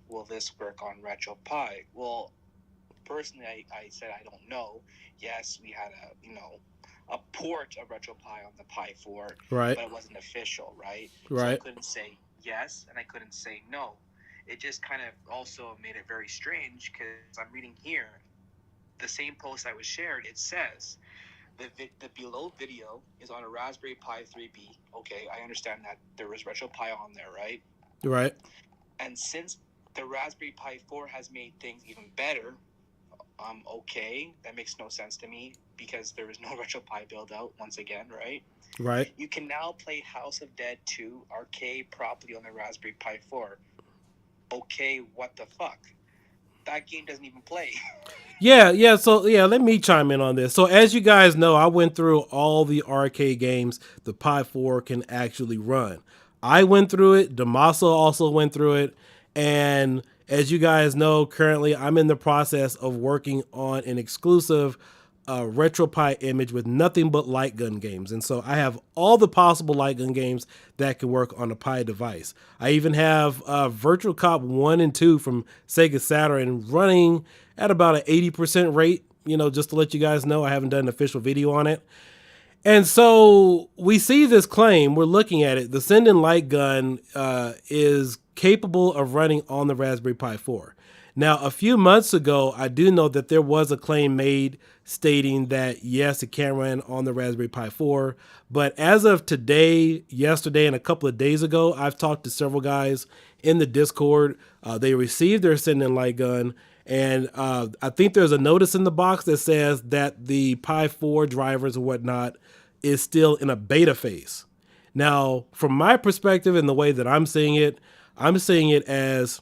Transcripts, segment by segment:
will this work on retropie? Well, personally, I said I don't know. Yes, we had a port of retropie on the Pi4, Right. but it wasn't official, right? So I Right. couldn't say yes and I couldn't say no. It just kind of also made it very strange because I'm reading here the same post I was shared. It says the below video is on a Raspberry Pi 3B. Okay, I understand that there was RetroPie on there, right? Right. And since the Raspberry Pi 4 has made things even better, okay, that makes no sense to me because there is no RetroPie build out once again, right? Right. You can now play House of Dead 2 arcade properly on the Raspberry Pi 4. Okay, what the fuck? That game doesn't even play. Yeah, yeah. So yeah, let me chime in on this. So as you guys know, I went through all the arcade games the Pi 4 can actually run. I went through it. Damaso also went through it, and as you guys know, currently I'm in the process of working on an exclusive RetroPie image with nothing but light gun games. And so I have all the possible light gun games that can work on a Pi device. I even have Virtual Cop 1 and 2 from Sega Saturn running at about an 80% rate. Just to let you guys know, I haven't done an official video on it. And so we see this claim, we're looking at it. The Sinden Light gun is capable of running on the Raspberry Pi 4. Now, a few months ago, I do know that there was a claim made stating that yes, it can run on the Raspberry Pi 4. But as of today, yesterday, and a couple of days ago, I've talked to several guys in the Discord. They received their Sinden Light gun, and I think there's a notice in the box that says that the Pi 4 drivers and whatnot is still in a beta phase. Now, from my perspective and the way that I'm seeing it as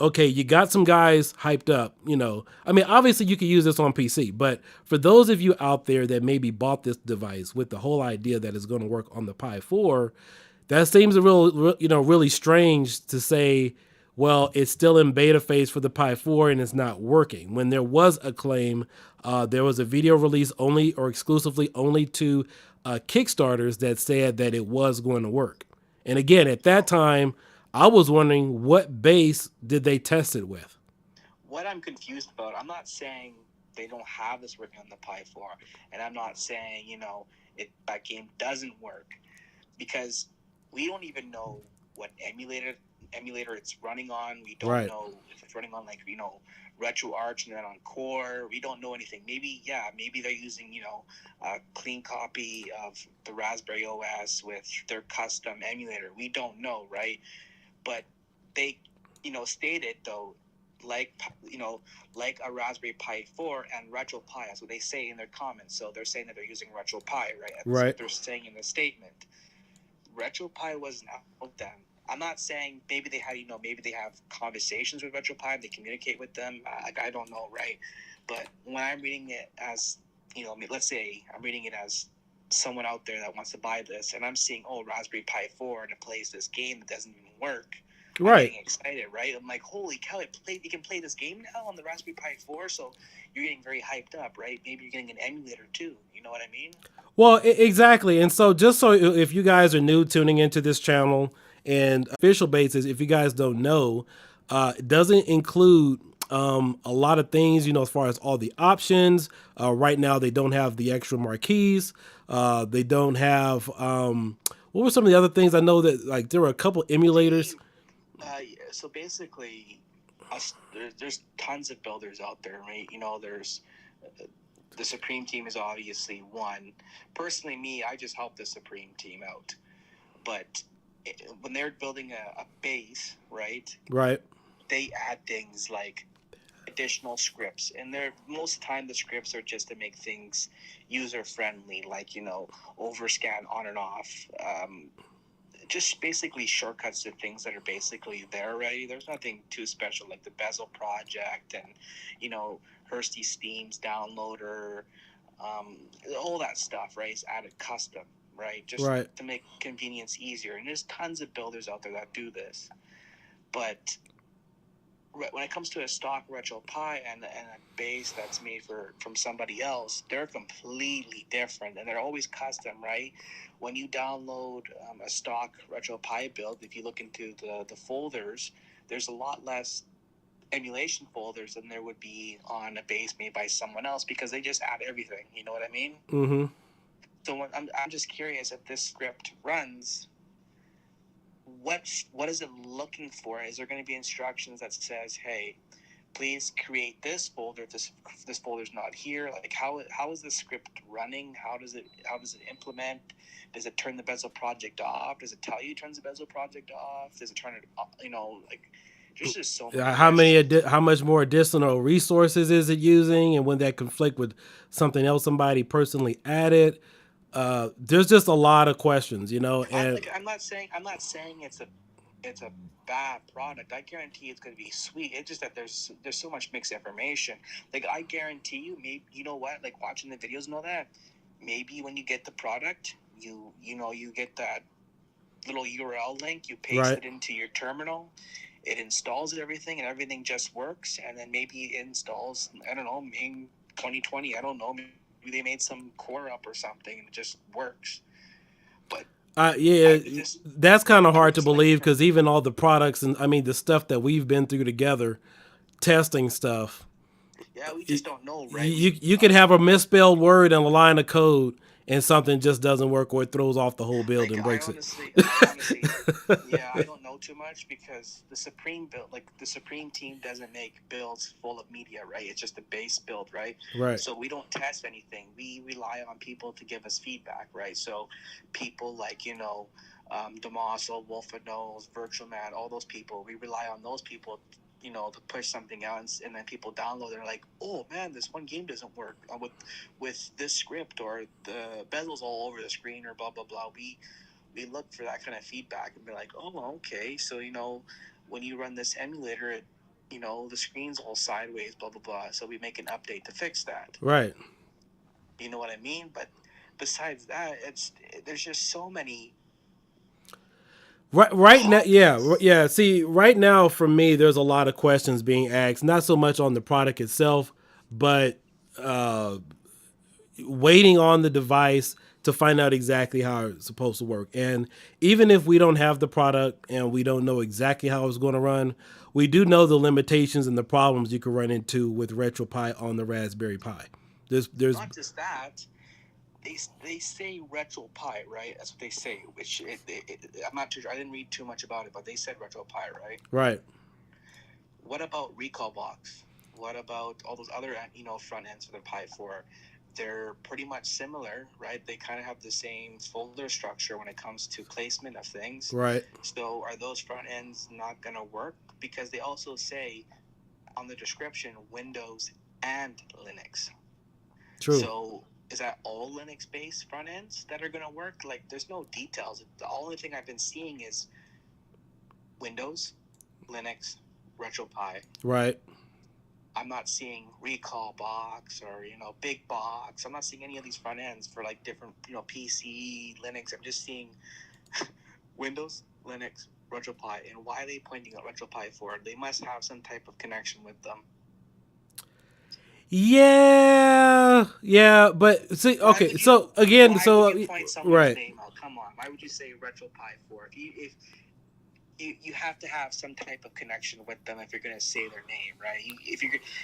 okay, you got some guys hyped up, I mean, obviously you could use this on PC, but for those of you out there that maybe bought this device with the whole idea that it's going to work on the Pi 4, that seems a really strange to say, well, it's still in beta phase for the Pi 4 and it's not working. When there was a claim, there was a video release only or exclusively only to Kickstarters that said that it was going to work. And again, at that time, I was wondering what base did they test it with? What I'm confused about, I'm not saying they don't have this working on the Pi 4, and I'm not saying, that game doesn't work because we don't even know what emulator it's running on. We don't Right. know if it's running on RetroArch and then on Core. We don't know anything. Maybe they're using a clean copy of the Raspberry OS with their custom emulator. We don't know, right? But they stated though, like like a Raspberry Pi 4 and RetroPie. That's what they say in their comments. So they're saying that they're using RetroPie, right? That's what Right. they're saying in the statement. RetroPie wasn't out then. I'm not saying maybe they had, maybe they have conversations with RetroPie, they communicate with them. I don't know, right? But when I'm reading it as, let's say I'm reading it as someone out there that wants to buy this, and I'm seeing, oh, Raspberry Pi 4, and it plays this game that doesn't even work. I'm Right. getting excited, right? I'm like, holy cow, you can play this game now on the Raspberry Pi 4, so you're getting very hyped up, right? Maybe you're getting an emulator too. You know what I mean? Well, exactly. And so, just so if you guys are new tuning into this channel and official basis, if you guys don't know, it doesn't include a lot of things, as far as all the options. Right now, they don't have the extra marquees. They don't have, what were some of the other things? I know that, like, there were a couple emulators. The so basically, there's tons of builders out there, right? There's the Supreme team is obviously one. Personally, me, I just help the Supreme team out. But when they're building a base, right, Right. they add things like additional scripts, and they're most of the time the scripts are just to make things user friendly, like overscan on and off. Just basically shortcuts to things that are basically there already. There's nothing too special like the bezel project and Hursty Steam's downloader, all that stuff, right? Is added custom, right? Just Right. to make convenience easier. And there's tons of builders out there that do this. But when it comes to a stock RetroPie and a base that's made from somebody else, they're completely different and they're always custom, right? When you download a stock RetroPie build, if you look into the folders, there's a lot less emulation folders than there would be on a base made by someone else because they just add everything. You know what I mean? Mm-hmm. So I'm just curious if this script runs. What is it looking for? Is there going to be instructions that says, "Hey, please create this folder if this folder's not here"? Like how is the script running? How does it implement? Does it turn the bezel project off? Does it tell you it turns the bezel project off? Does it turn it off? Like there's just so many how much more additional resources is it using, and when that conflict with something else somebody personally added? There's just a lot of questions, and I'm not saying it's a bad product. I guarantee it's going to be sweet. It's just that there's so much mixed information. Like I guarantee you, maybe you know what? Like watching the videos and all that. Maybe when you get the product, you get that little URL link. You paste right. it into your terminal. It installs everything, and everything just works. And then maybe it installs. I don't know. In 2020, I don't know. Maybe they made some core up or something, and it just works. But that's kind of hard to believe because even all the products and the stuff that we've been through together, testing stuff. Yeah, we just don't know, right? You could have a misspelled word in a line of code and something just doesn't work or it throws off the whole build and breaks I honestly, yeah, I don't know too much because the Supreme team doesn't make builds full of media, right? It's just a base build, right? Right. So we don't test anything. We rely on people to give us feedback, right? So people like, Damaso, Wolfenose, Virtual Man, all those people, we rely on those people to push something out, and then people download it and are like, oh man, this one game doesn't work with this script, or the bezel's all over the screen, or blah blah blah. We look for that kind of feedback and be like, oh, okay, so when you run this emulator, it the screen's all sideways, blah blah blah. So we make an update to fix that. Right. You know what I mean? But besides that, there's just so many. Right now, yeah. See, right now for me, there's a lot of questions being asked. Not so much on the product itself, but waiting on the device to find out exactly how it's supposed to work. And even if we don't have the product and we don't know exactly how it's going to run, we do know the limitations and the problems you can run into with RetroPie on the Raspberry Pi. There's not just that. They say RetroPie, right? That's what they say. Which I'm not too sure. I didn't read too much about it, but they said RetroPie, right? Right. What about Recall Box? What about all those other front ends for the Pi4? They're pretty much similar, right? They kind of have the same folder structure when it comes to placement of things. Right. So are those front ends not going to work? Because they also say on the description Windows and Linux. True. So is that all Linux-based front ends that are going to work? Like, there's no details. The only thing I've been seeing is Windows, Linux, RetroPie. Right. I'm not seeing Recall Box or, Big Box. I'm not seeing any of these front ends for, like, different, PC, Linux. I'm just seeing Windows, Linux, RetroPie. And why are they pointing out RetroPie for? They must have some type of connection with them. Yeah, but see, okay, so again, right. Name out? Come on, why would you say RetroPie for? If you have to have some type of connection with them if you're going to say their name, right?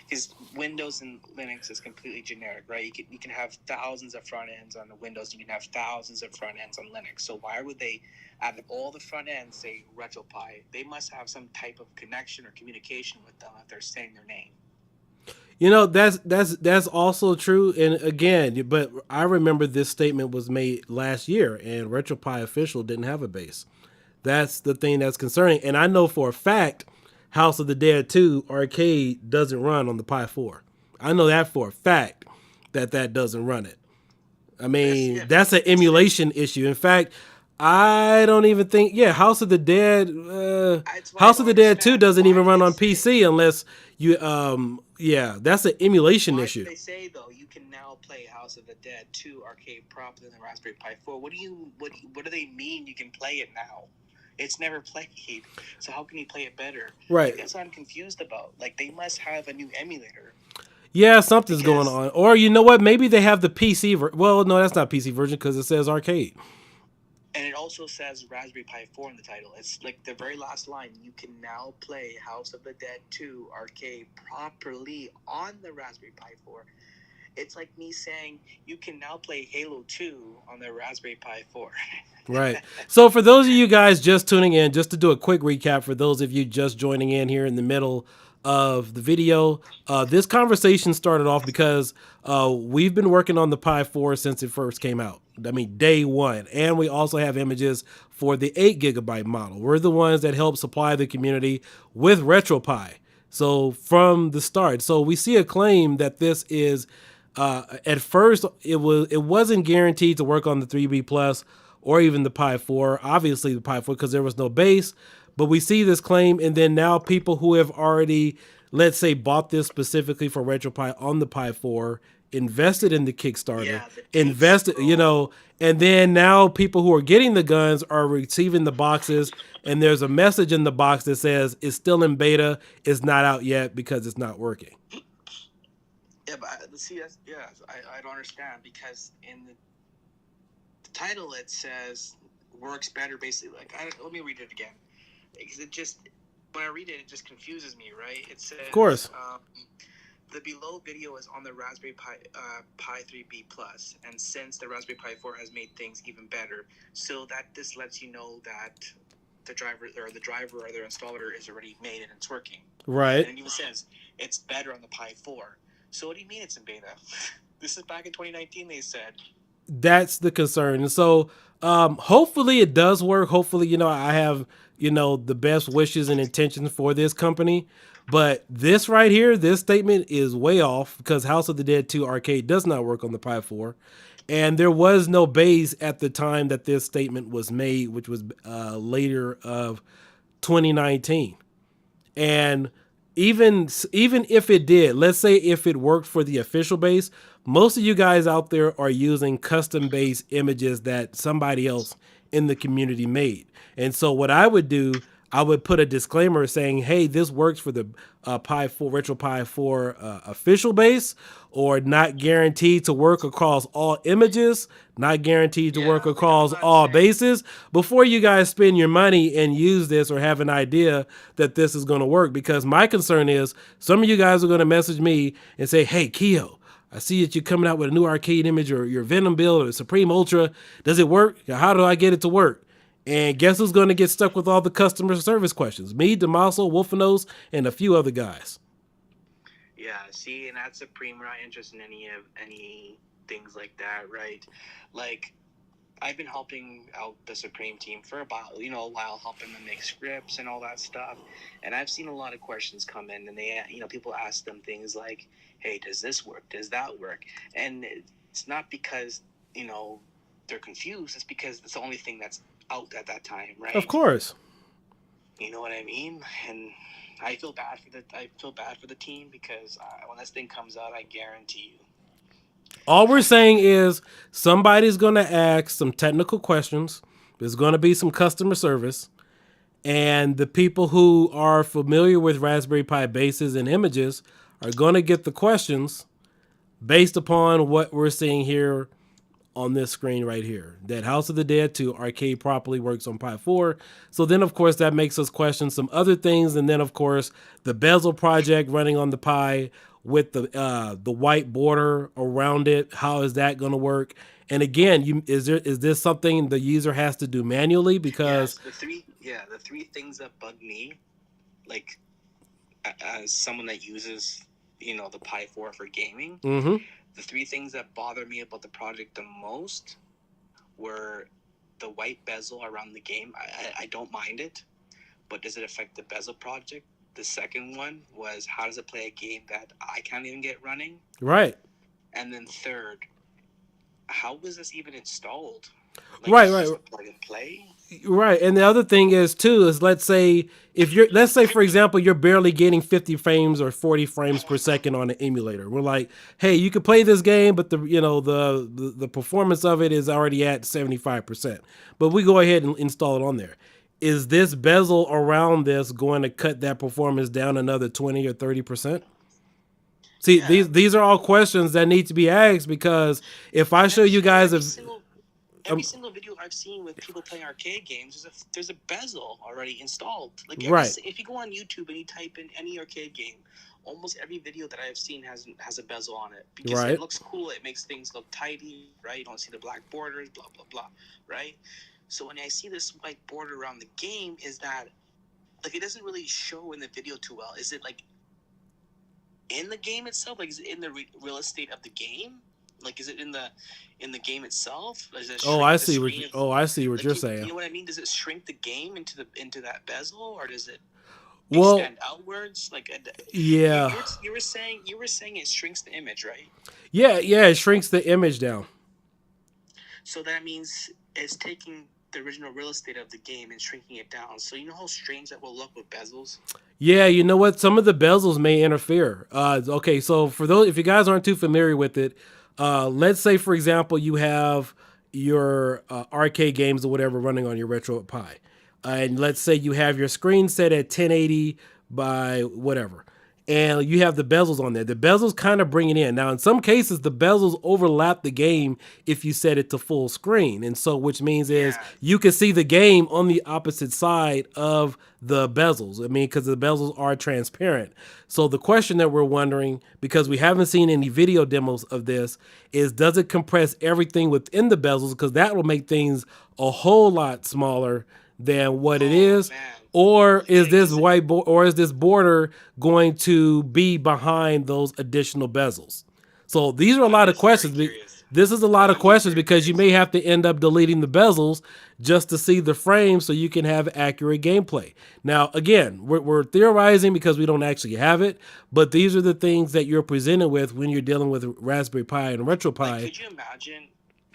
Because Windows and Linux is completely generic, right? You can have thousands of front ends on the Windows, you can have thousands of front ends on Linux. So why would they, out of all the front ends, say RetroPie? They must have some type of connection or communication with them if they're saying their name. That's also true. And again, but I remember this statement was made last year, and RetroPie Official didn't have a base. That's the thing that's concerning. And I know for a fact, House of the Dead 2 arcade doesn't run on the Pi4. I know that for a fact that doesn't run it. I mean, that's an emulation issue. In fact, I don't even think, House of the Dead, House of the Dead 2 doesn't even run on PC unless you, that's an emulation issue. They say, though, you can now play House of the Dead 2 arcade proper than the Raspberry Pi 4. What do they mean you can play it now? It's never played. So how can you play it better? Right. Like, that's what I'm confused about. Like, they must have a new emulator. Yeah, something's going Because, on. Or you know what? Maybe they have the PC. Well, no, that's not PC version because it says arcade. and it also says Raspberry Pi 4 in the title. It's like the very last line. You can now play House of the Dead 2 arcade properly on the Raspberry Pi 4. It's like me saying you can now play Halo 2 on the Raspberry Pi 4. Right. So for those of you guys just tuning in, just to do a quick recap for those of you just joining in here in the middle of the video, this conversation started off because we've been working on the Pi 4 since it first came out. I mean, day one. And we also have images for the 8 GB model. We're the ones that help supply the community with retropie. So from the start, so we see a claim that this is at first it wasn't guaranteed to work on the 3B plus or even the Pi 4. Obviously the Pi 4 because there was no base, but we see this claim, and then now people who have already, let's say, bought this specifically for RetroPie on the Pi 4, invested in the Kickstarter, invested, and then now people who are getting the guns are receiving the boxes, and there's a message in the box that says it's still in beta, it's not out yet because it's not working. Yeah, but see, I don't understand, because in the title it says works better, basically. Like, let me read it again, because it just, when I read it, it just confuses me, right? It says, of course, the below video is on the Raspberry Pi 3B plus, and since the Raspberry Pi 4 has made things even better, so that this lets you know that the driver or their installer is already made and it's working. Right. And it even says it's better on the Pi 4. So what do you mean it's in beta? This is back in 2019, they said. That's the concern. And so hopefully it does work. Hopefully, I have, the best wishes and intentions for this company. But this right here, this statement is way off because House of the Dead 2 arcade does not work on the Pi 4. And there was no base at the time that this statement was made, which was later of 2019. And even if it did, let's say if it worked for the official base, most of you guys out there are using custom based images that somebody else in the community made. And so what I would do, I would put a disclaimer saying, hey, this works for the Pi 4, RetroPie 4 official base, or not guaranteed to work across all images, not guaranteed to work across all bases, before you guys spend your money and use this or have an idea that this is going to work. Because my concern is some of you guys are going to message me and say, hey, Keo, I see that you're coming out with a new arcade image or your Venom build or Supreme Ultra. Does it work? How do I get it to work? And guess who's going to get stuck with all the customer service questions? Me, Damaso, Wolfenos, and a few other guys. Yeah, see, and at Supreme, we're not interested in any things like that, right? Like, I've been helping out the Supreme team for about, a while, helping them make scripts and all that stuff. And I've seen a lot of questions come in, and they, people ask them things like, hey, does this work? Does that work? And it's not because, they're confused. It's because it's the only thing that's out at that time, right? Of course. You know what I mean? And I feel bad for the team because when this thing comes out, I guarantee you. All we're saying is somebody's going to ask some technical questions. There's going to be some customer service. And the people who are familiar with Raspberry Pi bases and images are going to get the questions based upon what we're seeing here on this screen right here, that House of the Dead 2 arcade properly works on Pi 4. So then, of course, that makes us question some other things. And then, of course, the bezel project running on the Pi with the white border around it. How is that going to work? And again, is this something the user has to do manually? Because the three things that bug me, like as someone that uses the Pi 4 for gaming. Mm-hmm. The three things that bother me about the project the most were the white bezel around the game. I don't mind it, but does it affect the bezel project? The second one was, how does it play a game that I can't even get running? Right. And then third, how was this even installed? Right. Plug and play. Right. And the other thing is too, is let's say for example, you're barely getting 50 frames or 40 frames per second on an emulator. We're like, hey, you can play this game, but the performance of it is already at 75%. But we go ahead and install it on there. is this bezel around this going to cut that performance down another 20 or 30%? See, Yeah. these are all questions that need to be asked, because if I And show you guys every single video I've seen with people playing arcade games, there's a bezel already installed. Like right, if you go on YouTube and you type in any arcade game, almost every video that I have seen has a bezel on it because it right, looks cool. It makes things look tidy, right? You don't see the black borders, blah blah blah, right? So when I see this white border around the game, is that like it doesn't really show in the video too well? Is it like in the game itself? Like is it in the real estate of the game? Like is it in the game itself? Or does it oh, shrink I the see what screen? I see what Like you're you saying. know what I mean? Does it shrink the game into that bezel, or does it Well, extend outwards? Like yeah, you were saying it shrinks the image, right? yeah, it shrinks the image down. So that means it's taking the original real estate of the game and shrinking it down. So you know how strange that will look with bezels. Yeah, you know what? Some of the bezels may interfere. Okay, so for those, if you guys aren't too familiar with it, let's say, for example, you have your arcade games or whatever running on your Retro Pi, and let's say you have your screen set at 1080 by whatever, and you have the bezels on there. The bezels kind of bring it in. Now, in some cases, the bezels overlap the game if you set it to full screen, and so which means is Yeah. you can see the game on the opposite side of the bezels. I mean, because the bezels are transparent. So the question that we're wondering, because we haven't seen any video demos of this, is does it compress everything within the bezels? Because that will make things a whole lot smaller than what it Oh is. man. Or is Yeah, this because white or is this border going to be behind those additional bezels? So these are a I'm lot of just very questions. curious. This is a lot of I'm just questions very because you curious. may have to end up deleting the bezels just to see the frame so you can have accurate gameplay. Now, again, we're theorizing because we don't actually have it, but these are the things that you're presented with when you're dealing with Raspberry Pi and Like, RetroPie. could you imagine?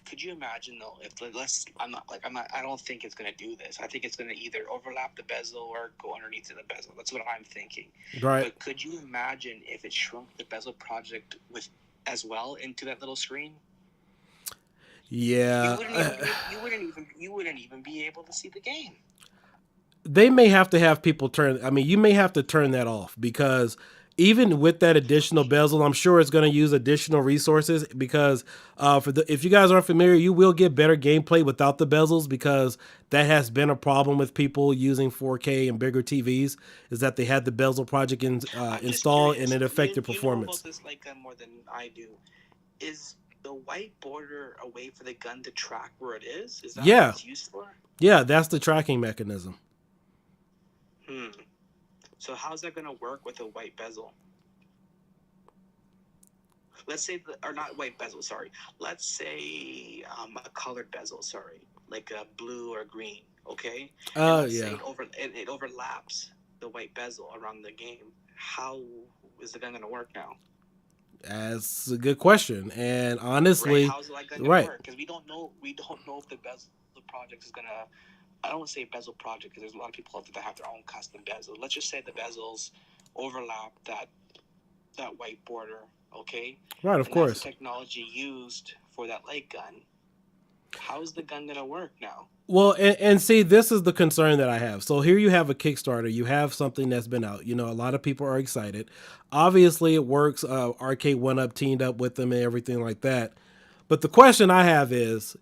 Could you imagine though if let's I'm not I don't think it's gonna do this. I think it's gonna either overlap the bezel or go underneath the bezel. That's what I'm thinking. Right? But could you imagine if it shrunk the bezel project with as well into that little screen? Yeah. You wouldn't even be able to see the game. They may have to have people turn. I mean, you may have to turn that off, because even with that additional bezel, I'm sure it's going to use additional resources, because if you guys aren't familiar, you will get better gameplay without the bezels, because that has been a problem with people using 4K and bigger TVs, is that they had the bezel project I'm just installed and curious. it affected You know about performance. this light gun more than I do. Is the white border a way for the gun to track where it is? Is that what Yeah, it's used for? yeah, that's the tracking mechanism. Hmm. So how's that gonna work with a white bezel? Let's say or not white bezel. Sorry. Let's say a colored bezel. Sorry, like a blue or green. Okay. And let's say Yeah. it overlaps the white bezel around the game. How is the gun gonna work now? That's a good question. And Right? honestly, How's the light gun gonna right. work? Because we don't know. We don't know if the bezel project is gonna. I don't want to say bezel project because there's a lot of people out there that have their own custom bezel. Let's just say the bezels overlap that white border, okay? Right, of And that's the course. technology used for that light gun. How is the gun gonna work now? Well, and see, this is the concern that I have. So here you have a Kickstarter, you have something that's been out. You know, a lot of people are excited. Obviously, it works. Arcade One Up teamed up with them and everything like that. But the question I have is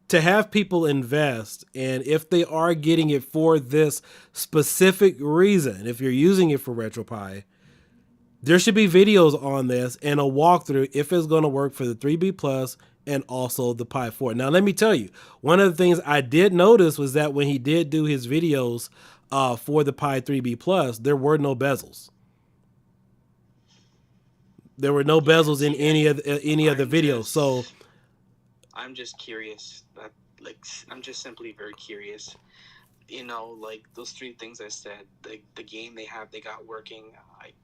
to have people invest, and if they are getting it for this specific reason, if you're using it for RetroPie, there should be videos on this and a walkthrough if it's going to work for the 3B Plus and also the Pi4. Now, let me tell you, one of the things I did notice was that when he did do his videos for the Pi 3B Plus, there were no bezels. There were no Yeah, bezels in see, any of the videos. So I'm just curious. That like I'm just simply very curious. You know, like those three things I said, the game they got working, like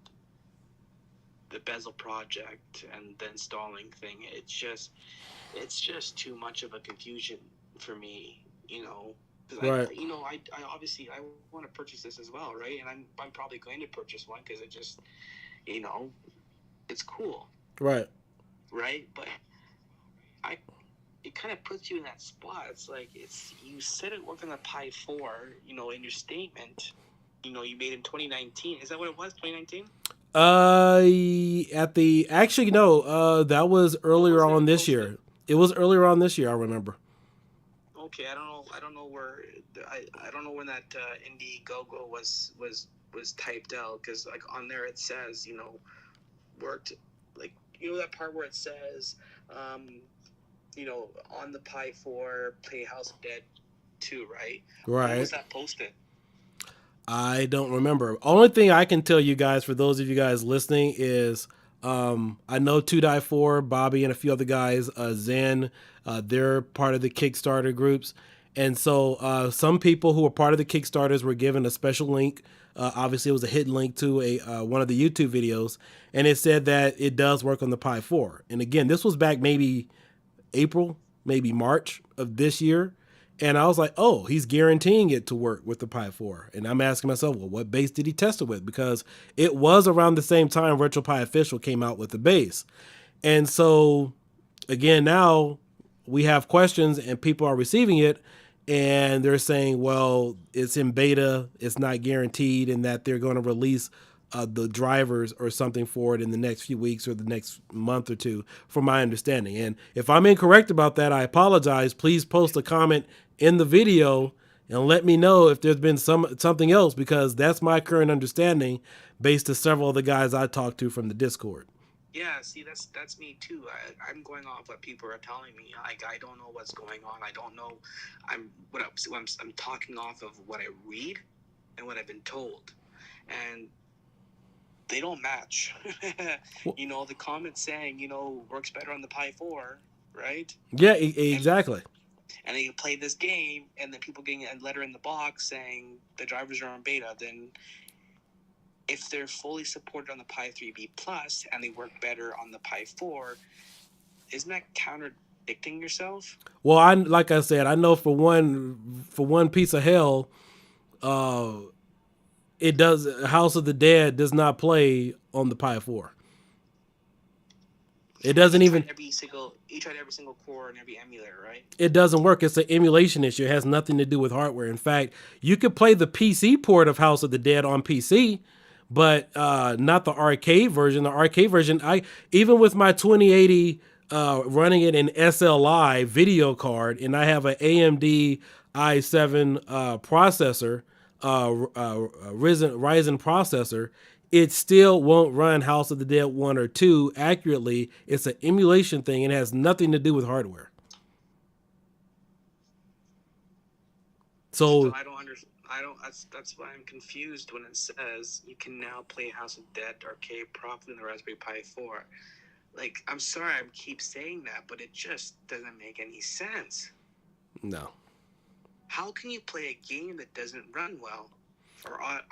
the bezel project and the installing thing. It's just too much of a confusion for me. You know, because right, I obviously I want to purchase this as well, right? And I'm probably going to purchase one because it just you know it's cool, right. right? But I it kind of puts you in that spot. It's like you said it worked on the Pi4, you know, in your statement. You know, you made in 2019. Is that what it was? 2019? Actually no, that was earlier on this year. It was earlier on this year, I remember. Okay, I don't know. I don't know where. I don't know when that Indiegogo was typed out, because like on there it says, you know, worked, like, you know, that part where it says, you know, on the Pi4 play House of Dead 2, right? Right. When was that posted? I don't remember. Only thing I can tell you guys, for those of you guys listening, is I know 2Die4, Bobby, and a few other guys, Zen, they're part of the Kickstarter groups. And so some people who were part of the Kickstarters were given a special link. Obviously, it was a hidden link to one of the YouTube videos. And it said that it does work on the Pi4. And again, this was back maybe April, maybe March of this year. And I was like, oh, he's guaranteeing it to work with the Pi4. And I'm asking myself, well, what base did he test it with? Because it was around the same time RetroPie Official came out with the base. And so, again, now we have questions and people are receiving it. And they're saying, well, it's in beta, it's not guaranteed, and that they're going to release the drivers or something for it in the next few weeks or the next month or two, from my understanding. And if I'm incorrect about that, I apologize. Please post a comment in the video and let me know if there's been something else, because that's my current understanding based to several of the guys I talked to from the Discord. Yeah, see, that's me too. I'm going off what people are telling me. Like, I don't know what's going on. I don't know. I'm talking off of what I read and what I've been told, and they don't match. You know, the comments saying, you know, works better on the Pi4, right? Yeah, exactly. And then you play this game, and then people getting a letter in the box saying the drivers are on beta. Then, if they're fully supported on the Pi3B Plus and they work better on the Pi4, isn't that contradicting yourself? Well, like I said, I know for one piece of hell, it does. House of the Dead does not play on the Pi4. It doesn't even. You tried every single core and every emulator, right? It doesn't work. It's an emulation issue. It has nothing to do with hardware. In fact, you could play the PC port of House of the Dead on PC, but not the arcade version. The arcade version, even with my 2080 running it in SLI video card, and I have an AMD i7 processor, Ryzen processor, it still won't run House of the Dead 1 or 2 accurately. It's an emulation thing. It has nothing to do with hardware. So I don't understand. That's why I'm confused when it says you can now play House of Dead arcade properly in the Raspberry Pi 4. Like, I'm sorry I keep saying that, but it just doesn't make any sense. No. How can you play a game that doesn't run well,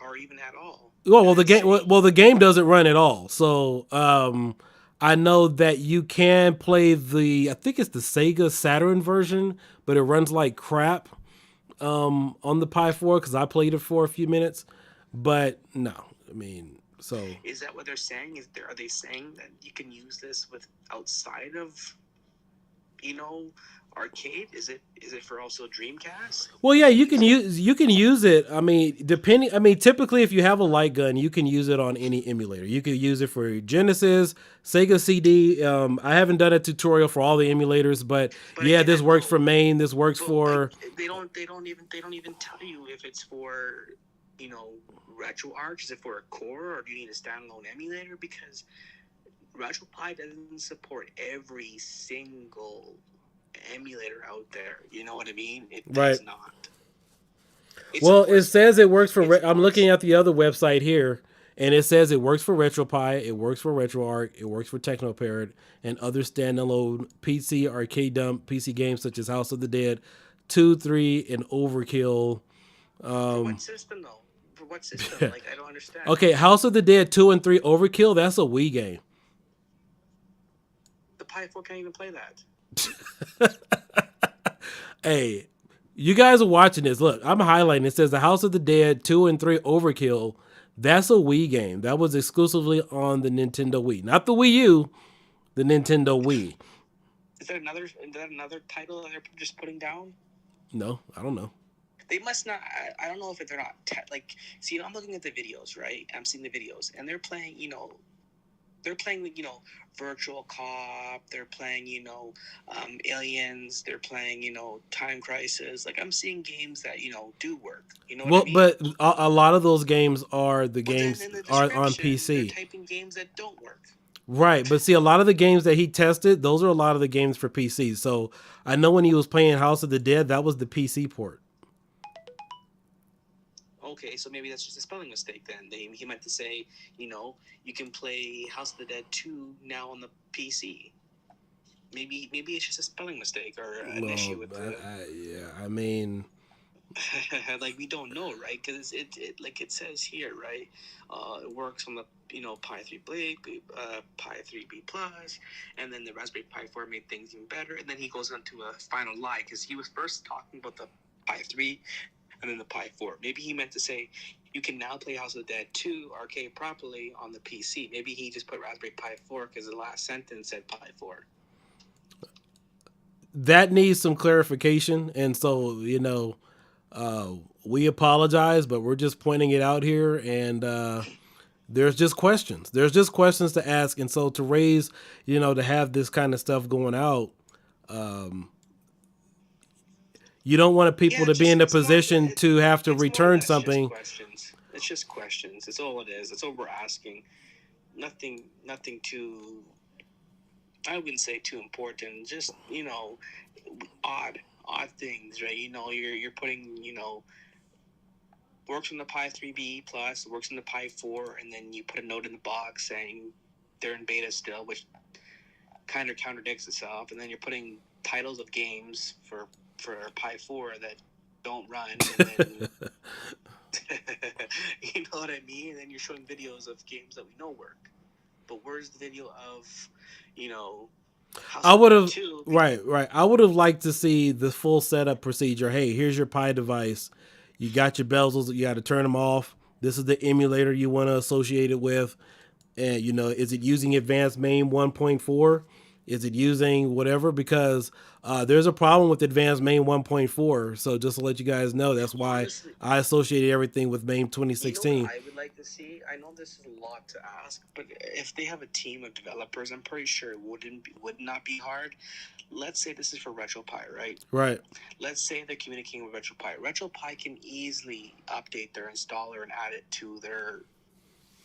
or even at all? Well, the game doesn't run at all. So I know that you can play I think it's the Sega Saturn version, but it runs like crap on the Pi4, because I played it for a few minutes. But no, I mean, so is that what they're saying? Are they saying that you can use this with outside of, you know, arcade? Is it for also Dreamcast? Well, yeah, you can use it. I mean, typically if you have a light gun, you can use it on any emulator. You could use it for Genesis, Sega CD. I haven't done a tutorial for all the emulators, but yeah, this works for main. This works for. They don't even tell you if it's for, you know, RetroArch. Is it for a core, or do you need a standalone emulator? Because RetroPie doesn't support every single emulator out there. You know what I mean? It does not. Well, it says it works for. I'm looking at the other website here, and it says it works for RetroPie, it works for RetroArch, it works for Technoparrot, and other standalone PC arcade dump PC games such as House of the Dead 2, 3, and Overkill. For what system though? For what system? Like, I don't understand. Okay, House of the Dead 2 and 3 Overkill. That's a Wii game. The Pi4 can't even play that. Hey, you guys are watching this. Look, I'm highlighting. It says the House of the Dead 2 and 3 Overkill. That's a Wii game. That was exclusively on the Nintendo Wii. Not the Wii U, the Nintendo Wii. Is that another title that they're just putting down? No, I don't know. They must not. I don't know if they're not see. I'm looking at the videos, right? I'm seeing the videos, and they're playing. They're playing. Virtual Cop. They're playing. Aliens. They're playing. Time Crisis. Like, I'm seeing games that do work. You know what I mean? But a lot of those games are the But then games in the are on description, they're PC. typing games that don't work. Right, but see, a lot of the games that he tested, those are a lot of the games for PC. So I know when he was playing House of the Dead, that was the PC port. Okay, so maybe that's just a spelling mistake then. He meant to say, you can play House of the Dead 2 now on the PC. Maybe it's just a spelling mistake or an issue with the... Yeah, I mean... like, we don't know, right? Because it like it says here, right? It works on the Pi3 Blade, Pi3B Plus, and then the Raspberry Pi 4 made things even better. And then he goes on to a final lie because he was first talking about the Pi 3 and then the Pi 4. Maybe he meant to say you can now play House of the Dead 2 arcade properly on the PC. Maybe he just put Raspberry Pi 4 because the last sentence said Pi 4. That needs some clarification, and so we apologize, but we're just pointing it out here, and there's just questions. There's just questions to ask, and so to raise, to have this kind of stuff going out, you don't want people to be in a position to have to return something. It's just questions. It's all it is. It's all we're asking. Nothing too... I wouldn't say too important. Just odd things, right? You're putting works on the Pi 3B Plus, works on the Pi 4, and then you put a note in the box saying they're in beta still, which kind of contradicts itself. And then you're putting titles of games for Pi 4 that don't run, and then you know what I mean? And then you're showing videos of games that we know work. But where's the video of, I would have right. I would have liked to see the full setup procedure. Hey, here's your Pi device. You got your bezels. You got to turn them off. This is the emulator you want to associate it with. And is it using advanced main 1.4? Is it using whatever? Because there's a problem with advanced main 1.4. So just to let you guys know, that's why honestly, I associated everything with main 2016. I would like to see. I know this is a lot to ask, but if they have a team of developers, I'm pretty sure it would not be hard. Let's say this is for RetroPie, right? Right. Let's say they're communicating with RetroPie. RetroPie can easily update their installer and add it to their...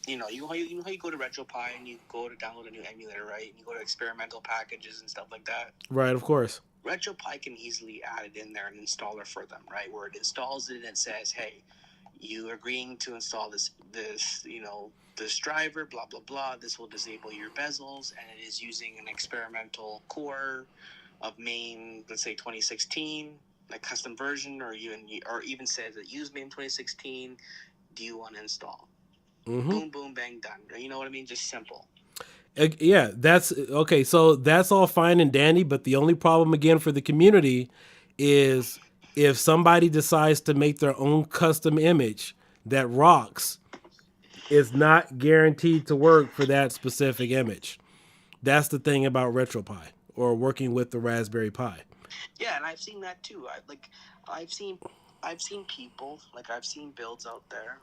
you know how you go to RetroPie and you go to download a new emulator, right? And you go to experimental packages and stuff like that. Right, of course. RetroPie can easily add it in there and installer for them, right? Where it installs it and it says, hey, you agreeing to install this driver, blah, blah, blah. This will disable your bezels, and it is using an experimental core of main, let's say 2016, like custom version, or even says that use main 2016. Do you want to install? Mm-hmm. Boom, boom, bang, done. You know what I mean? Just simple. Yeah, that's okay. So that's all fine and dandy, but the only problem again for the community is if somebody decides to make their own custom image that rocks, it's not guaranteed to work for that specific image. That's the thing about RetroPie or working with the Raspberry Pi. Yeah, and I've seen that too. I've seen people, like I've seen builds out there.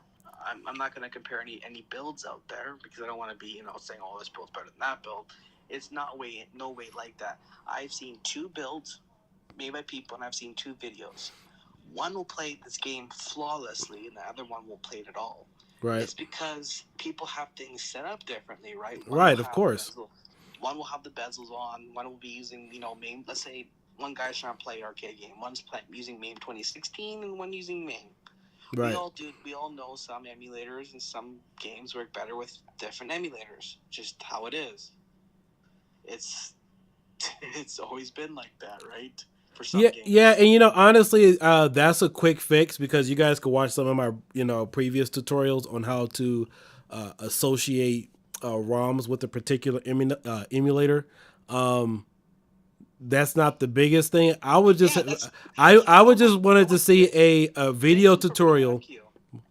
I'm not going to compare any builds out there because I don't want to be, saying, oh, this build's better than that build. It's no way like that. I've seen two builds made by people, and I've seen two videos. One will play this game flawlessly, and the other one won't play it at all. Right. It's because people have things set up differently, right? Right, of course. One will have the bezels on. One will be using, main. Let's say one guy's trying to play arcade game. One's using main 2016, and one using main. Right. We all know some emulators and some games work better with different emulators. Just how it is. It's always been like that, right? For some games. Yeah, and honestly, that's a quick fix because you guys can watch some of my previous tutorials on how to associate ROMs with a particular emulator. That's not the biggest thing. I would just wanted to see a video tutorial.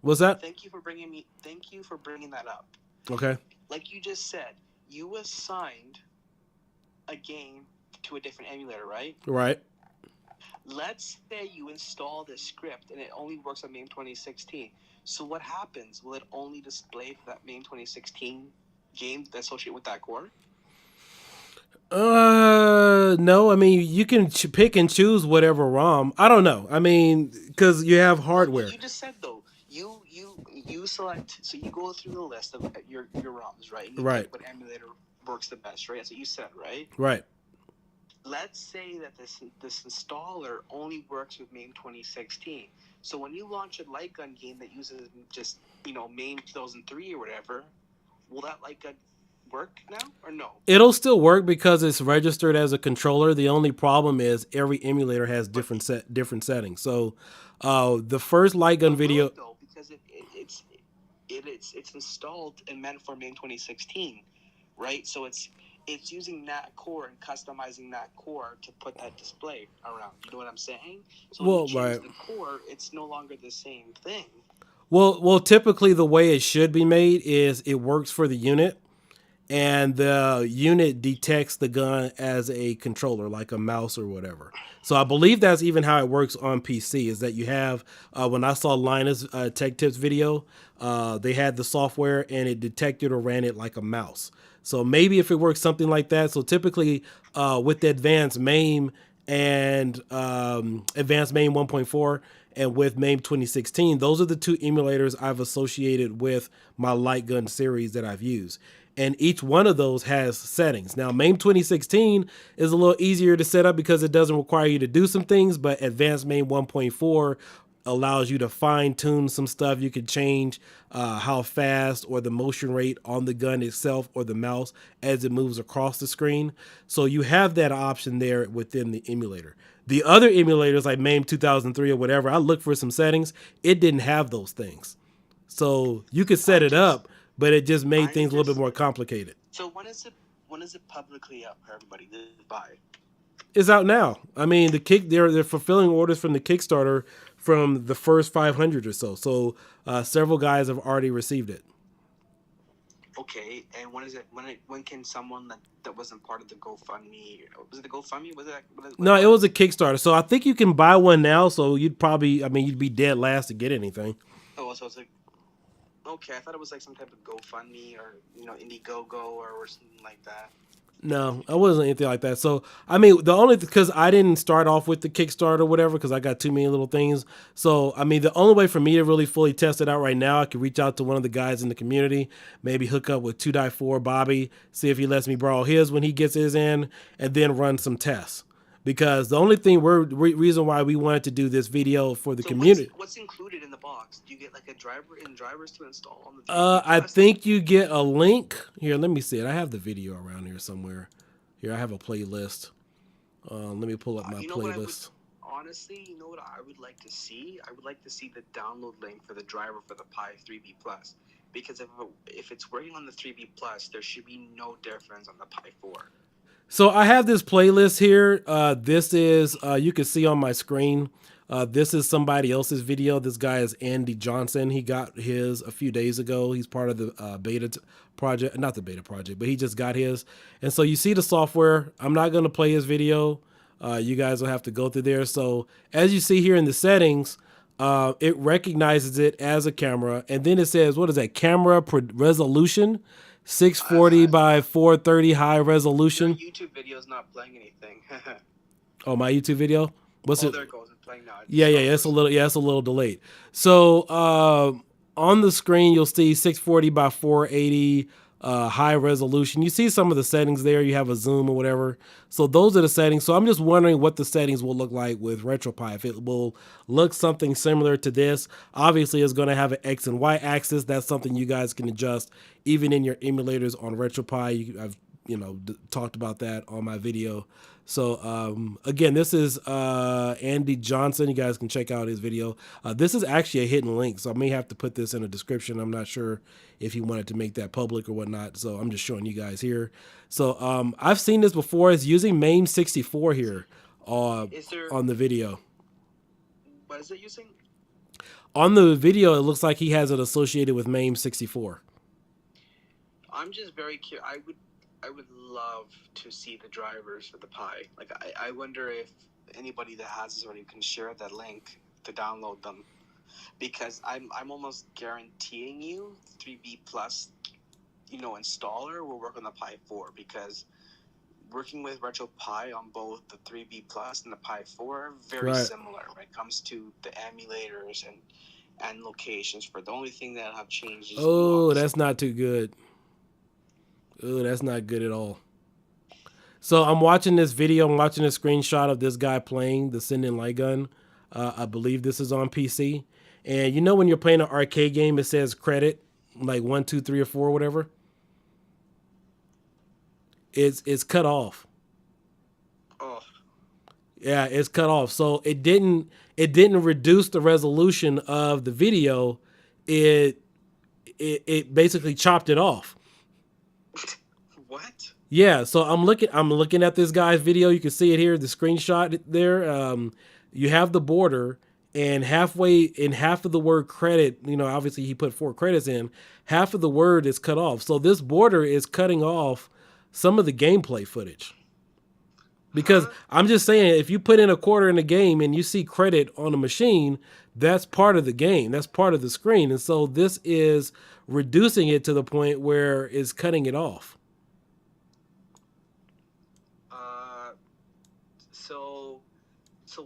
What's that? Thank you for bringing that up. Okay. Like you just said, you assigned a game to a different emulator, right? Right. Let's say you install this script and it only works on MAME 2016. So what happens? Will it only display for that MAME 2016 game that's associated with that core? No. I mean, you can pick and choose whatever ROM. I don't know. I mean, because you have hardware. What you just said though, you select. So you go through the list of your ROMs, right? And you Right. pick what emulator works the best, right? That's what you said, right? Right. Let's say that this installer only works with MAME 2016. So when you launch a lightgun game that uses just MAME 2003 or whatever, will that lightgun work now or no? It'll still work because it's registered as a controller. The only problem is every emulator has different settings. So, the first lightgun video, though, because it's installed and meant for MAME 2016, right? So it's using that core and customizing that core to put that display around. You know what I'm saying? So when you change the core, it's no longer the same thing. Well, typically the way it should be made is it works for the unit, and the unit detects the gun as a controller, like a mouse or whatever. So I believe that's even how it works on PC, is that you have, when I saw Linus Tech Tips video, they had the software and it detected or ran it like a mouse. So maybe if it works something like that. So typically with the advanced MAME and advanced MAME 1.4 and with MAME 2016, those are the two emulators I've associated with my light gun series that I've used. And each one of those has settings. Now, MAME 2016 is a little easier to set up because it doesn't require you to do some things, but advanced MAME 1.4 allows you to fine tune some stuff. You can change how fast or the motion rate on the gun itself or the mouse as it moves across the screen. So you have that option there within the emulator. The other emulators like MAME 2003 or whatever, I looked for some settings. It didn't have those things. So you could set it up, but it just made things a little bit more complicated. So when is it publicly up for everybody to buy? It's out now. I mean, they're fulfilling orders from the Kickstarter from the first 500 or so. So several guys have already received it. Okay, and when can someone that wasn't part of the GoFundMe, was it the GoFundMe? No, it was a Kickstarter. So I think you can buy one now. So you'd be dead last to get anything. Oh, so it's like, okay, I thought it was like some type of GoFundMe or Indiegogo or something like that. No, I wasn't anything like that. So, I mean, because I didn't start off with the Kickstarter or whatever, because I got too many little things. So, I mean, the only way for me to really fully test it out right now, I could reach out to one of the guys in the community, maybe hook up with 2-4 Bobby, see if he lets me borrow his when he gets his in, and then run some tests. Because the only thing reason why we wanted to do this video for the community. What's included in the box? Do you get like a driver and drivers to install on the? I think you get a link here. Let me see it. I have the video around here somewhere. Here, I have a playlist. Let me pull up my playlist. Honestly, you know what I would like to see? I would like to see the download link for the driver for the Pi3B Plus, because if it's working on the 3B Plus, there should be no difference on the Pi4. So I have this playlist here. This is, you can see on my screen, this is somebody else's video. This guy is Andy Johnson. He got his a few days ago. He's part of the beta project, not the beta project, but he just got his. And so you see the software. I'm not going to play his video. You guys will have to go through there. So as you see here in the settings, it recognizes it as a camera. And then it says, what is that? Camera resolution. 640 by 430 high resolution. Your YouTube video is not playing anything. Oh, my YouTube video? What's it? There it goes. It's playing now. Yeah, it's a little delayed. So on the screen, you'll see 640 by 480 high resolution. You see some of the settings there. You have a zoom or whatever. So those are the settings. So I'm just wondering what the settings will look like with RetroPie. If it will look something similar to this. Obviously, it's going to have an X and Y axis. That's something you guys can adjust even in your emulators on RetroPie. I've talked about that on my video. So again, this is Andy Johnson. You guys can check out his video. This is actually a hidden link, so I may have to put this in a description. I'm not sure if he wanted to make that public or whatnot, so I'm just showing you guys here. So I've seen this before. It's using MAME 64 here on the video. What is it using? On the video, it looks like he has it associated with MAME 64. I'm just very curious. I would love to see the drivers for the Pi. Like, I wonder if anybody that has this already can share that link to download them, because I'm almost guaranteeing you 3B plus, installer will work on the Pi4, because working with RetroPie on both the 3B plus and the Pi4 very similar when it comes to the emulators and locations. For the only thing that have changed is that's not too good. Oh, that's not good at all. So I'm watching this video. I'm watching a screenshot of this guy playing the Sinden Light gun. I believe this is on PC. And you know when you're playing an arcade game, it says credit, like 1, 2, 3, or 4, whatever. It's cut off. Oh. Yeah, it's cut off. So it didn't reduce the resolution of the video. It basically chopped it off. What? Yeah, so I'm looking at this guy's video. You can see it here, the screenshot there. You have the border, and half of the word credit, obviously he put 4 credits in. Half of the word is cut off. So this border is cutting off some of the gameplay footage. Because I'm just saying, if you put in a quarter in a game and you see credit on a machine, that's part of the game. That's part of the screen. And so this is reducing it to the point where it's cutting it off. So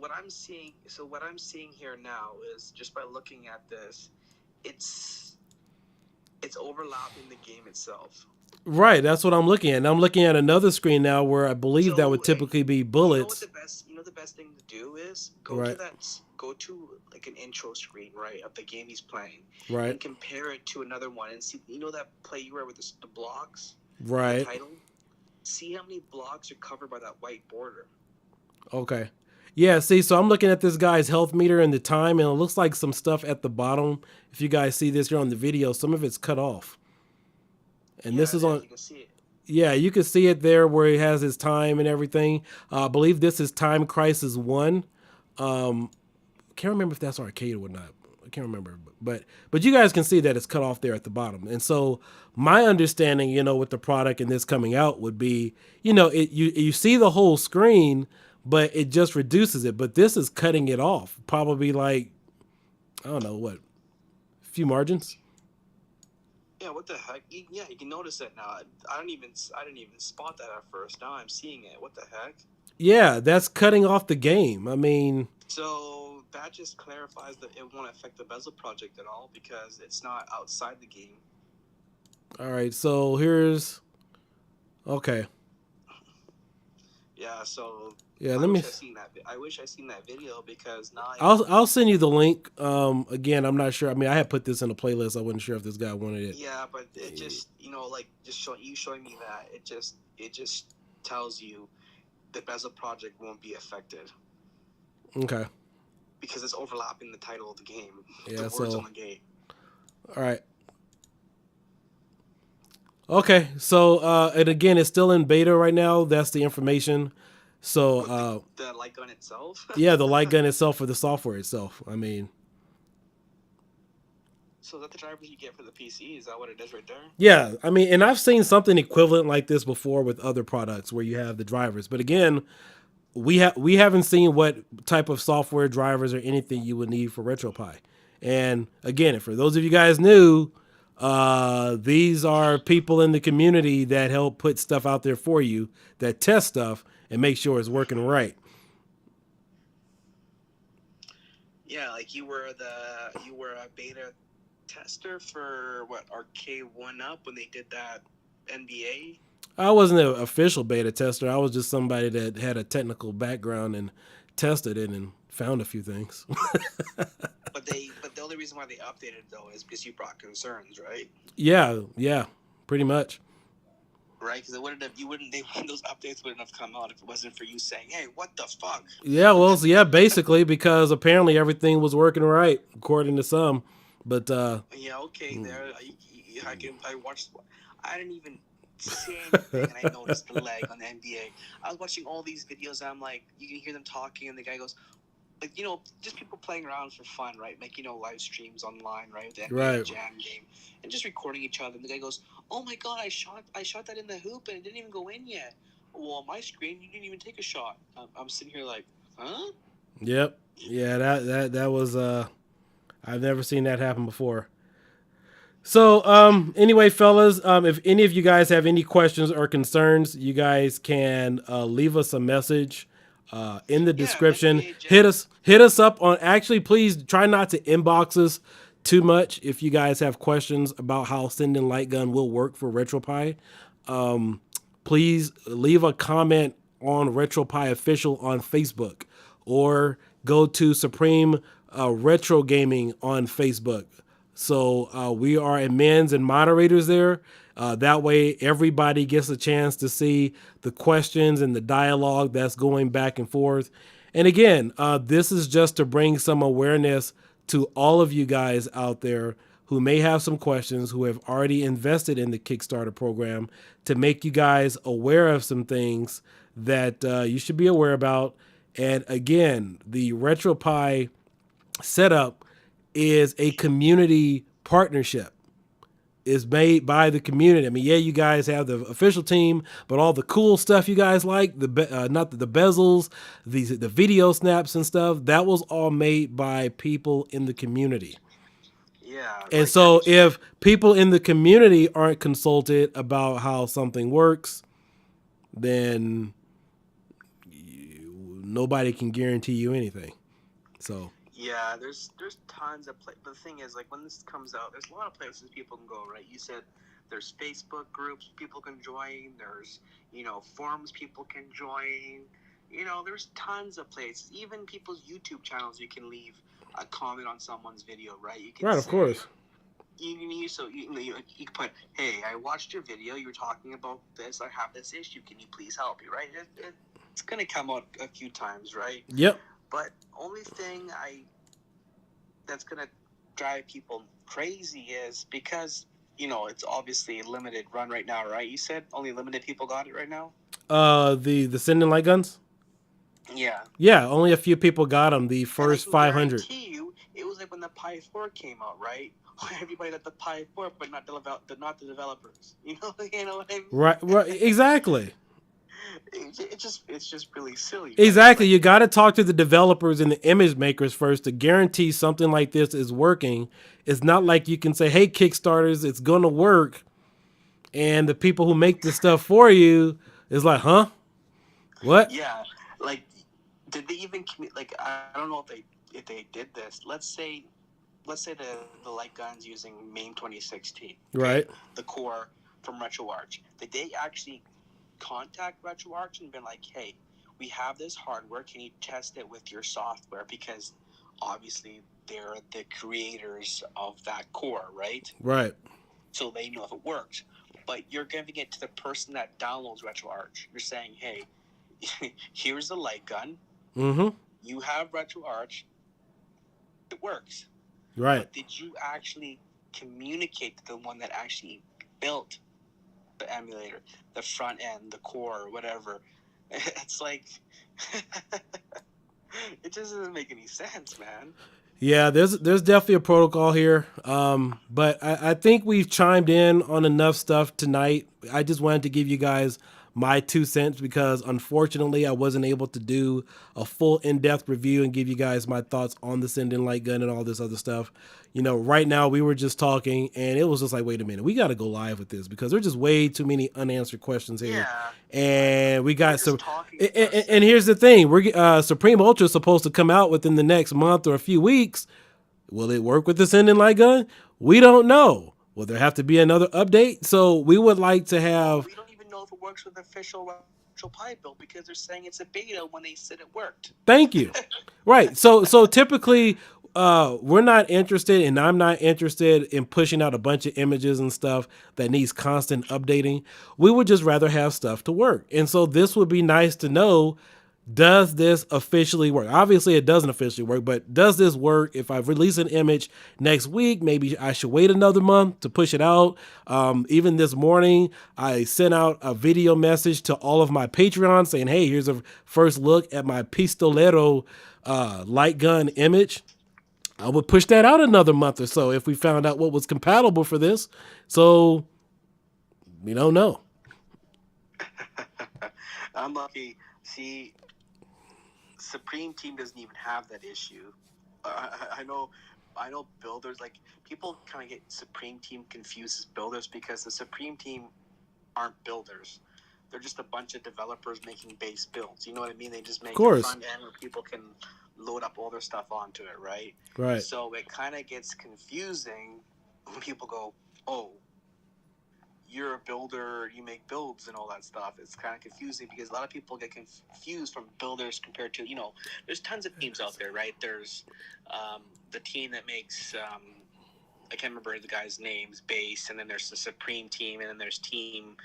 what I'm seeing here now is, just by looking at this, it's overlapping the game itself. Right, that's what I'm looking at. And I'm looking at another screen now where I believe that would typically be bullets. The best thing to do is go to like an intro screen, right, of the game he's playing, right, and compare it to another one, and see, that play you were with the blocks, right, the title. See how many blocks are covered by that white border. Okay. Yeah, see, so I'm looking at this guy's health meter and the time, and it looks like some stuff at the bottom. If you guys see this here on the video, some of it's cut off. And this is on. You can see it. Yeah, you can see it there where he has his time and everything. I believe this is Time Crisis 1. Can't remember if that's arcade or not. I can't remember, but you guys can see that it's cut off there at the bottom. And so my understanding, with the product and this coming out would be, you see the whole screen, but it just reduces it. But this is cutting it off, probably like, I don't know what, a few margins. Yeah, what the heck? Yeah, you can notice it now. I didn't even spot that at first. Now I'm seeing it. What the heck? Yeah, that's cutting off the game. I mean, so that just clarifies that it won't affect the bezel project at all, because it's not outside the game. All right, so here's okay. Yeah, so yeah, I wish I seen that video, because now I'll send you the link. Again, I'm not sure. I mean, I had put this in a playlist. I wasn't sure if this guy wanted it. Yeah, but it just showing me that, it just tells you the bezel project won't be affected. Okay. Because it's overlapping the title of the game. Yeah, the words on the gate. All right. Okay, so and again, it's still in beta right now. That's the information. So the light gun itself. Yeah, the light gun itself, for the software itself. I mean, so is that the drivers you get for the PC? Is that what it is right there? Yeah, I mean, and I've seen something equivalent like this before with other products where you have the drivers. But again, we haven't seen what type of software drivers or anything you would need for RetroPie. And again, for those of you guys new, these are people in the community that help put stuff out there for you, that test stuff and make sure it's working right. Yeah, like you were a beta tester for what, Arcade 1-Up when they did that NBA? I wasn't an official beta tester. I was just somebody that had a technical background and tested it and found a few things. But the only reason why they updated it, though, is because you brought concerns, right? Yeah, pretty much. Right, because those updates wouldn't have come out if it wasn't for you saying, "Hey, what the fuck?" Yeah, well, yeah, basically, because apparently everything was working right according to some, but yeah, okay, there. I watched. I didn't even see anything, and I noticed the lag on the NBA. I was watching all these videos, and I'm like, you can hear them talking, and the guy goes, like, just people playing around for fun, right? Like, live streams online, right? The NBA Right. Jam game, and just recording each other. And the guy goes, "Oh my God, I shot that in the hoop and it didn't even go in yet. Well, on my screen, you didn't even take a shot." I'm sitting here like, huh? Yep. Yeah, that was I've never seen that happen before. So, anyway, fellas, if any of you guys have any questions or concerns, you guys can leave us a message in the Yeah, description. NBA Jam. Hit us up on. Actually, please try not to inbox us too much if you guys have questions about how Sinden Light Gun will work for RetroPie. Please leave a comment on RetroPie Official on Facebook, or go to Supreme Retro Gaming on Facebook. So we are admins and moderators there. That way, everybody gets a chance to see the questions and the dialogue that's going back and forth. And again, this is just to bring some awareness to all of you guys out there who may have some questions, who have already invested in the Kickstarter program, to make you guys aware of some things that you should be aware about. And again, the RetroPie setup is a community partnership. Is made by the community. I mean, yeah, you guys have the official team, but all the cool stuff you guys like, not the bezels, the video snaps and stuff, that was all made by people in the community. Yeah. And Like, so if people in the community aren't consulted about how something works, then nobody can guarantee you anything. So yeah, there's tons of play. But the thing is, like, when this comes out, there's a lot of places people can go, right? You said there's Facebook groups people can join. There's forums people can join. There's tons of places. Even people's YouTube channels, you can leave a comment on someone's video, right? You can right, of course. You can put, "Hey, I watched your video. You were talking about this. I have this issue. Can you please help me?" Right? It's gonna come out a few times, right? Yep. But only thing that's gonna drive people crazy is because it's obviously a limited run right now, right? You said only limited people got it right now. The Sinden Light Guns. Yeah. Yeah, only a few people got them. The first And I can 500. guarantee you, it was like when the Pi4 came out, right? Everybody got the Pi4, but not the developers. You know what I mean? Right. Exactly. It's just really silly. Right? Exactly. You got to talk to the developers and the image makers first to guarantee something like this is working. It's not like you can say, "Hey, Kickstarters, it's going to work," and the people who make this stuff for you is like, "Huh? What?" Yeah. Like, did they even like? I don't know if they did this. Let's say the light guns using MAME 2016. Okay? Right. The core from RetroArch. Did they actually contact RetroArch and been like, "Hey, we have this hardware. Can you test it with your software?" Because obviously they're the creators of that core, right? Right. So they know if it works. But you're giving it to the person that downloads RetroArch. You're saying, "Hey, here's the light gun. Mm-hmm. You have RetroArch. It works." Right. But did you actually communicate to the one that actually built the emulator, the front end, the core, or whatever? It's like it just doesn't make any sense, man. Yeah, there's definitely a protocol here, but I think we've chimed in on enough stuff tonight. I just wanted to give you guys my 2 cents because unfortunately I wasn't able to do a full in-depth review and give you guys my thoughts on the Sinden Light Gun and all this other stuff. Right now we were just talking and it was just like, wait a minute, we got to go live with this because there's just way too many unanswered questions here. Yeah. And we got some. And And here's the thing: we're Supreme Ultra is supposed to come out within the next month or a few weeks. Will it work with the Sinden Light Gun? We don't know. Will there have to be another update? So we would like to have. We don't even know if it works with the official RetroPie build because they're saying it's a beta when they said it worked. Thank you. Right. So typically. We're not interested, and I'm not interested in pushing out a bunch of images and stuff that needs constant updating. We would just rather have stuff to work. And so this would be nice to know does this officially work? Obviously, it doesn't officially work, but does this work? If I release an image next week, maybe I should wait another month to push it out. Even this morning, I sent out a video message to all of my Patreons saying, hey, here's a first look at my Pistolero light gun image. I would push that out another month or so if we found out what was compatible for this. So we don't know. I'm lucky. See, Supreme Team doesn't even have that issue. I know builders, like, people kind of get Supreme Team confused as builders because the Supreme Team aren't builders. They're just a bunch of developers making base builds. You know what I mean? They just make a front end where people can load up all their stuff onto it, right? Right. So it kind of gets confusing when people go, oh, you're a builder, you make builds and all that stuff. It's kind of confusing because a lot of people get confused from builders compared to, there's tons of teams out there, right? There's the team that makes, I can't remember the guy's names, base, and then there's the Supreme Team, and then there's Team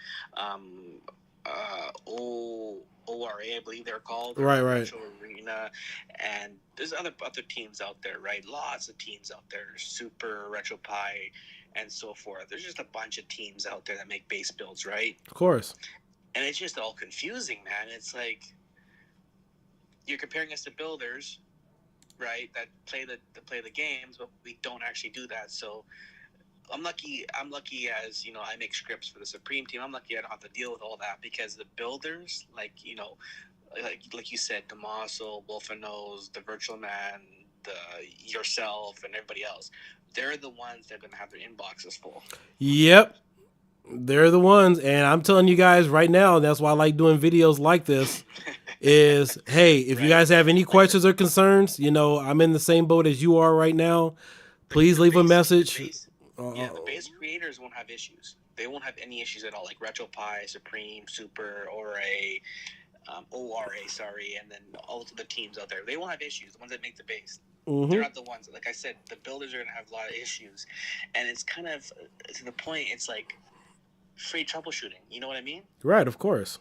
ORA, I believe they're called. Right. Arena, and there's other teams out there, right? Lots of teams out there. Super, retropie, and so forth. There's just a bunch of teams out there that make base builds, right? Of course. And it's just all confusing, man. It's like you're comparing us to builders, right? That play the games, but we don't actually do that. So I'm lucky as, I make scripts for the Supreme Team. I'm lucky I don't have to deal with all that because the builders, like you said, Damaso, Wolfenose, the Virtual Man, yourself, and everybody else, they're the ones that are going to have their inboxes full. Yep. They're the ones. And I'm telling you guys right now, that's why I like doing videos like this, is, hey, if you guys have any questions or concerns, I'm in the same boat as you are right now. Please leave a message. The base creators won't have issues. They won't have any issues at all, like RetroPie, Supreme, Super, ORA, and then all of the teams out there. They won't have issues. The ones that make the base. Mm-hmm. They're not the ones. Like I said, the builders are going to have a lot of issues. And it's kind of, to the point, it's like free troubleshooting. You know what I mean? Right, of course.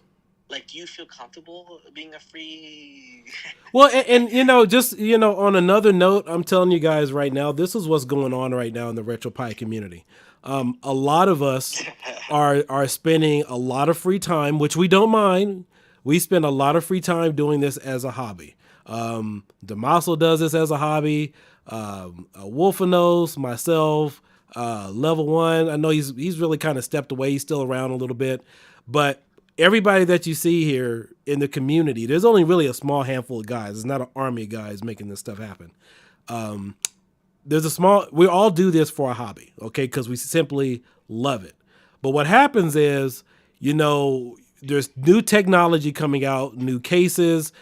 Like, do you feel comfortable being a free... Well, and just, on another note, I'm telling you guys right now, this is what's going on right now in the RetroPie community. A lot of us are spending a lot of free time, which we don't mind. We spend a lot of free time doing this as a hobby. Damaso does this as a hobby. Wolfenose, myself, Level 1. I know he's really kind of stepped away. He's still around a little bit, but everybody that you see here in the community, there's only really a small handful of guys. It's not an army of guys making this stuff happen. We all do this for a hobby, okay? Because we simply love it. But what happens is, there's new technology coming out, new cases,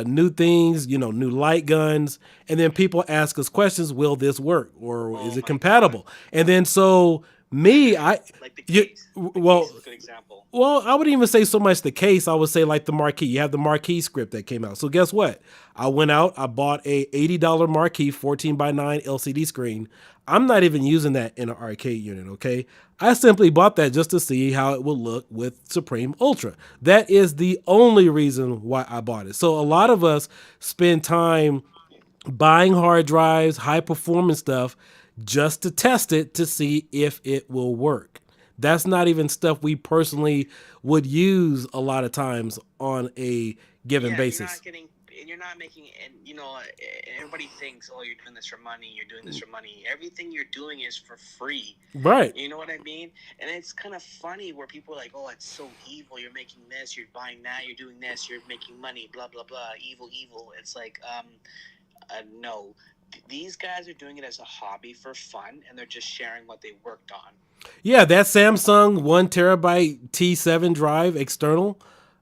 new things, new light guns. And then people ask us questions, will this work? Or is it compatible? God. And then so... like the case. Well, case is a good example. Well, I wouldn't even say so much the case. I would say like the marquee. You have the marquee script that came out. So guess what? I went out, I bought a $80 marquee 14:9 LCD screen. I'm not even using that in an arcade unit, okay? I simply bought that just to see how it would look with Supreme Ultra. That is the only reason why I bought it. So a lot of us spend time buying hard drives, high performance stuff, just to test it to see if it will work. That's not even stuff we personally would use a lot of times on a given basis. You're not making, and everybody thinks, oh, you're doing this for money. You're doing this for money. Everything you're doing is for free. Right. You know what I mean? And it's kind of funny where people are like, oh, it's so evil. You're making this. You're buying that. You're doing this. You're making money. Blah blah blah. Evil. It's like, no. These guys are doing it as a hobby for fun, and they're just sharing what they worked on. Yeah, that Samsung 1 terabyte T7 drive external,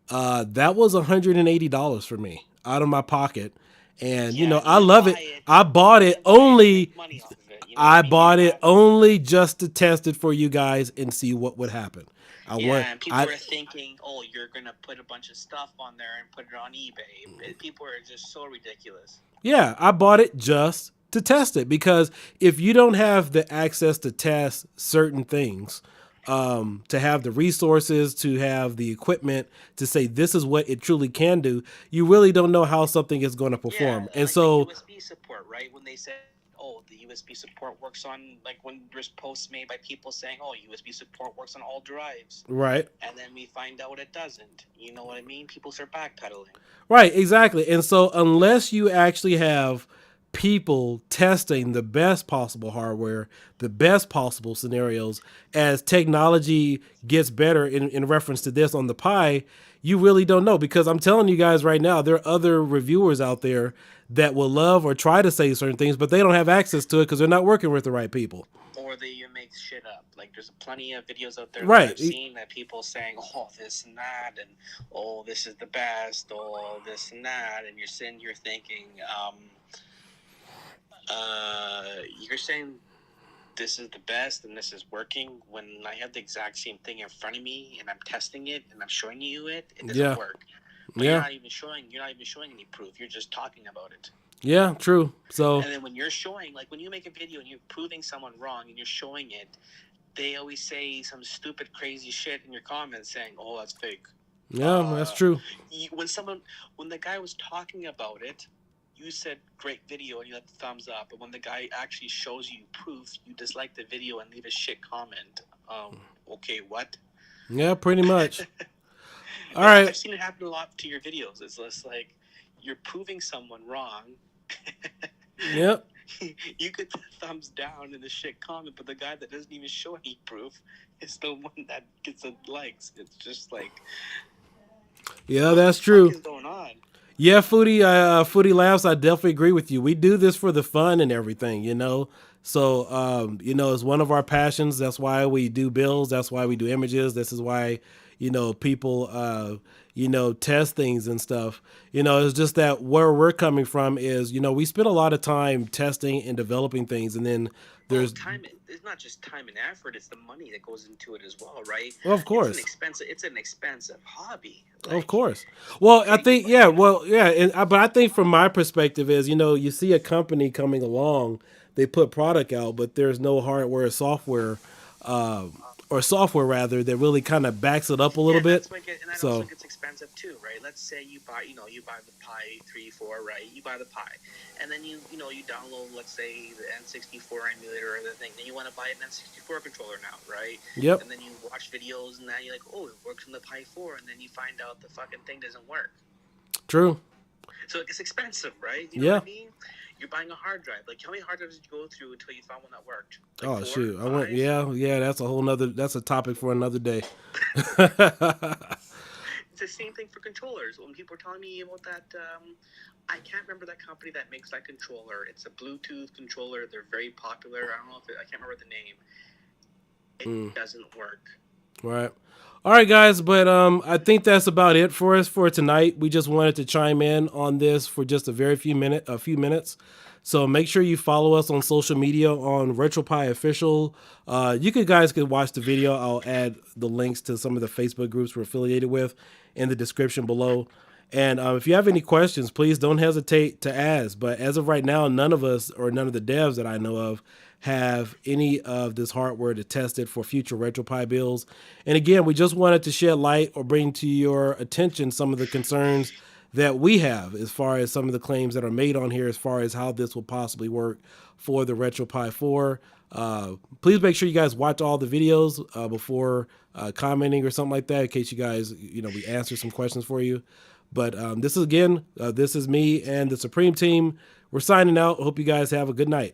that was $180 for me out of my pocket. And, I love it. I bought it only... I bought it only just to test it for you guys and see what would happen. And people are thinking, oh, you're going to put a bunch of stuff on there and put it on eBay. People are just so ridiculous. Yeah, I bought it just to test it because if you don't have the access to test certain things, to have the resources, to have the equipment to say this is what it truly can do, you really don't know how something is going to Yeah, perform. And like the so, USB support, right? When they said, "Oh, the USB support works on," like when there's posts made by people saying, "Oh, USB support works on all drives," right. and then we find out it doesn't. You know what I mean? People start backpedaling. Right, exactly. And so unless you actually have people testing the best possible hardware, the best possible scenarios, as technology gets better in reference to this on the Pi, you really don't know. Because I'm telling you guys right now, there are other reviewers out there that will love or try to say certain things, but they don't have access to it because they're not working with the right people. Or they even make shit up. Like there's plenty of videos out there that Right. I've seen that people saying, "Oh, this and that," and "Oh, this is the best," "Oh, this and that," and you're sitting here thinking, you're saying this is the best and this is working when I have the exact same thing in front of me and I'm testing it and I'm showing you it doesn't Yeah. work. But Yeah. you're not even showing any proof. You're just talking about it. Yeah, true. So, And then when you're showing, like when you make a video and you're proving someone wrong and you're showing it, they always say some stupid, crazy shit in your comments saying, "Oh, that's fake." yeah, that's true. When the guy was talking about it, you said great video and you let the thumbs up. But when the guy actually shows you proof, you dislike the video and leave a shit comment. Okay, what? Yeah, pretty much. All right. I've seen it happen a lot to your videos. It's just like you're proving someone wrong. Yep. You get the thumbs down in the shit comment, but the guy that doesn't even show any proof is the one that gets the likes. It's just like, Yeah, that's what true. is going on? Yeah, Foodie Laughs, I definitely agree with you. We do this for the fun and everything, you know? So, it's one of our passions. That's why we do builds. That's why we do images. This is why, people, test things and stuff. It's just that where we're coming from is, we spend a lot of time testing and developing things. And then there's, time. It's not just time and effort; it's the money that goes into it as well, right? well, of course. It's an expensive hobby. Of course. Well, I think, yeah, well, yeah. But I think from my perspective is, you see a company coming along, they put product out, but there's no hardware or software rather, that really kind of backs it up a little bit. And that So, also gets expensive too, right? Let's say you buy the Pi4, right? You buy the Pi, and then you download, let's say, the N64 emulator or the thing. Then you want to buy an N64 controller now, right? yep, And then you watch videos, and then you're like, "Oh, it works on the Pi4," and then you find out the fucking thing doesn't work. true. So it gets expensive, right? You know Yeah. what I mean? You're buying a hard drive. Like, how many hard drives did you go through until you found one that worked? Like Oh, four, shoot. I five? went, yeah, that's a topic for another day. It's the same thing for controllers. When people are telling me about that, I can't remember that company that makes that controller. It's a Bluetooth controller. They're very popular. I don't know I can't remember the name. It doesn't work. Right. All right, guys, but I think that's about it for us for tonight. We just wanted to chime in on this for just a few minutes. So make sure you follow us on social media on RetroPie Official. Guys could watch the video. I'll add the links to some of the Facebook groups we're affiliated with in the description below. And if you have any questions, please don't hesitate to ask. But as of right now, none of us or none of the devs that I know of have any of this hardware to test it for future RetroPie builds. And again, we just wanted to shed light or bring to your attention some of the concerns that we have as far as some of the claims that are made on here as far as how this will possibly work for the RetroPie 4. Please make sure you guys watch all the videos before commenting or something like that in case you guys, we answer some questions for you. But this is me and the Supreme team. We're signing out. Hope you guys have a good night.